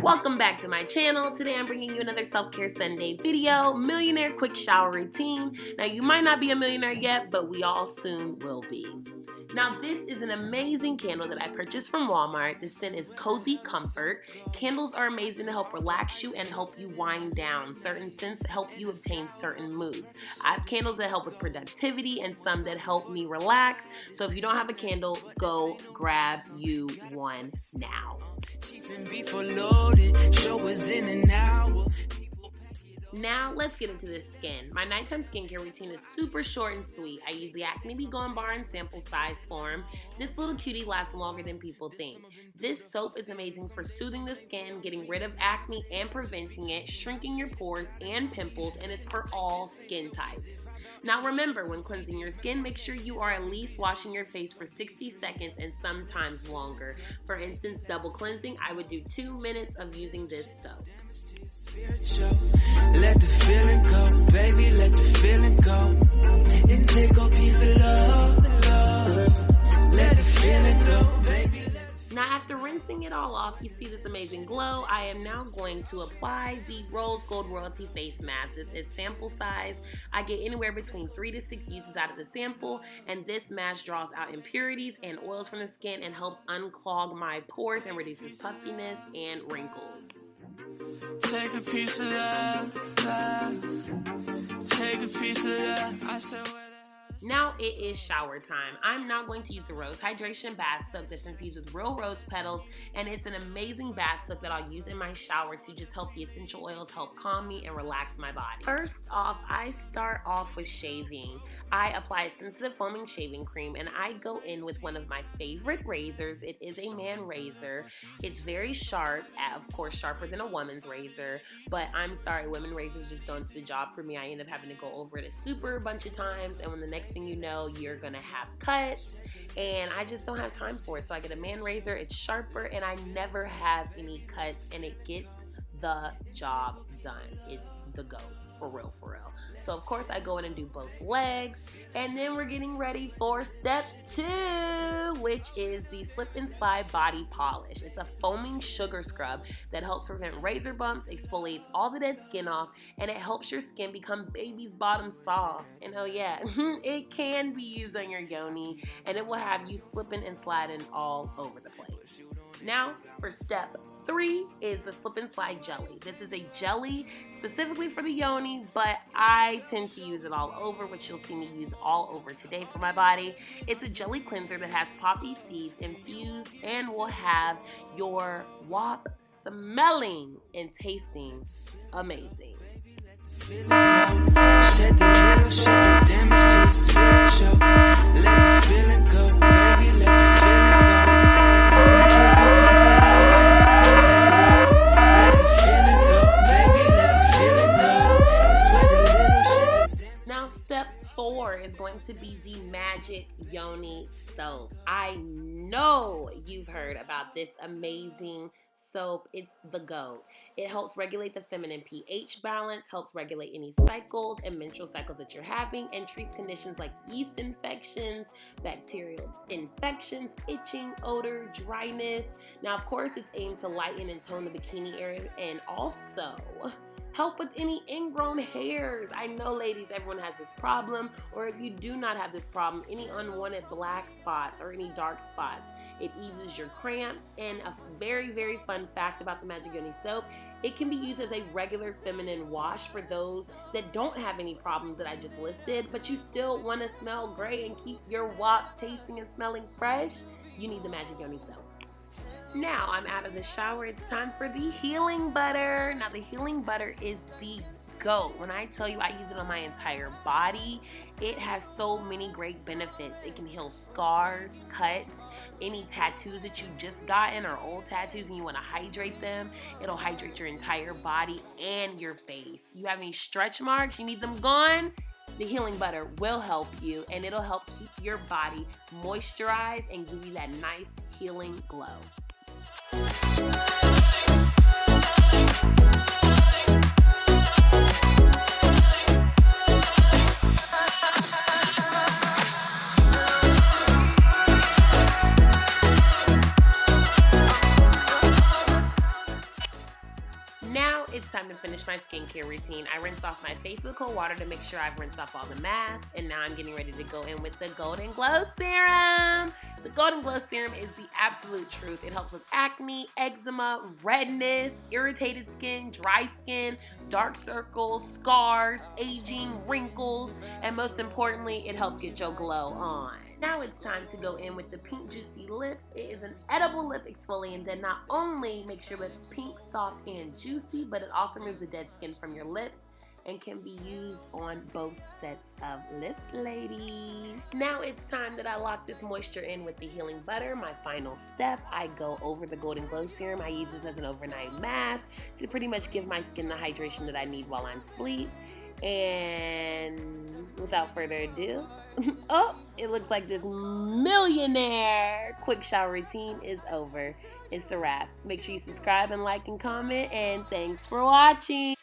Welcome back to my channel. Today I'm bringing you another self-care Sunday video, millionaire quick shower routine. Now you might not be a millionaire yet, but we all soon will be. Now this is an amazing candle that I purchased from Walmart. The scent is Cozy Comfort. Candles are amazing to help relax you and help you wind down. Certain scents help you obtain certain moods. I have candles that help with productivity and some that help me relax. So if you don't have a candle, go grab you one now. Now let's get into the skin. My nighttime skincare routine is super short and sweet. I use the Acne Be Gone Bar in sample size form. This little cutie lasts longer than people think. This soap is amazing for soothing the skin, getting rid of acne and preventing it, shrinking your pores and pimples, and it's for all skin types. Now remember, when cleansing your skin, make sure you are at least washing your face for 60 seconds and sometimes longer. For instance, double cleansing, I would do 2 minutes of using this soap. Let the feeling go, baby, let the feeling go. And take a piece of love. Let the feeling go, baby. Now after rinsing it all off, you see this amazing glow. I am now going to apply the Rose Gold Royalty Face Mask. This is sample size. I get anywhere between 3 to 6 uses out of the sample, and this mask draws out impurities and oils from the skin and helps unclog my pores and reduces puffiness and wrinkles. Take a piece of that. Take a piece of that. I said, now it is shower time. I'm now going to use the Rose Hydration Bath Soak that's infused with real rose petals, and it's an amazing bath soak that I'll use in my shower to just help the essential oils help calm me and relax my body. First off, I start off with shaving. I apply a sensitive foaming shaving cream, and I go in with one of my favorite razors. It is a man razor. It's very sharp, of course sharper than a woman's razor, but I'm sorry, women razors just don't do the job for me. I end up having to go over it a super bunch of times, and when the next thing you know, you're gonna have cuts, and I just don't have time for it. So I get a man razor, it's sharper, and I never have any cuts, and it gets the job done. It's the GOAT, for real, for real. So of course I go in and do both legs, and then we're getting ready for step 2, which is the Slip and Slide Body Polish. It's a foaming sugar scrub that helps prevent razor bumps, exfoliates all the dead skin off, and it helps your skin become baby's bottom soft. And oh yeah, it can be used on your yoni, and it will have you slipping and sliding all over the place. Now for step 3 is the Slip and Slide Jelly. This is a jelly specifically for the yoni, but I tend to use it all over, which you'll see me use all over today for my body. It's a jelly cleanser that has poppy seeds infused and will have your wop smelling and tasting amazing. Is going to be the Magic Yoni soap. I know you've heard about this amazing soap. It's the GOAT. It helps regulate the feminine pH balance, helps regulate any cycles and menstrual cycles that you're having, and treats conditions like yeast infections, bacterial infections, itching, odor, dryness. Now, of course, it's aimed to lighten and tone the bikini area and also help with any ingrown hairs. I know, ladies, everyone has this problem, or if you do not have this problem, any unwanted black spots or any dark spots. It eases your cramps, and a very, very fun fact about the Magic Yoni soap, it can be used as a regular feminine wash for those that don't have any problems that I just listed, but you still want to smell great and keep your wok tasting and smelling fresh. You need the Magic Yoni soap. Now I'm out of the shower, it's time for the healing butter. Now the healing butter is the GOAT. When I tell you I use it on my entire body, it has so many great benefits. It can heal scars, cuts, any tattoos that you just gotten or old tattoos and you want to hydrate them. It'll hydrate your entire body and your face. You have any stretch marks, you need them gone? The healing butter will help you, and it'll help keep your body moisturized and give you that nice healing glow. finish my skincare routine. I rinse off my face with cold water to make sure I've rinsed off all the masks, and now I'm getting ready to go in with the Golden Glow Serum. The Golden Glow Serum is the absolute truth. It helps with acne, eczema, redness, irritated skin, dry skin, dark circles, scars, aging, wrinkles, and most importantly, it helps get your glow on. Now it's time to go in with the Pink Juicy Lips. It is an edible lip exfoliant that not only makes your lips pink, soft, and juicy, but it also removes the dead skin from your lips and can be used on both sets of lips, ladies. Now it's time that I lock this moisture in with the Healing Butter. My final step, I go over the Golden Glow Serum. I use this as an overnight mask to pretty much give my skin the hydration that I need while I'm asleep. And without further ado, oh, it looks like this millionaire quick shower routine is over. It's a wrap. Make sure you subscribe and like and comment, and thanks for watching.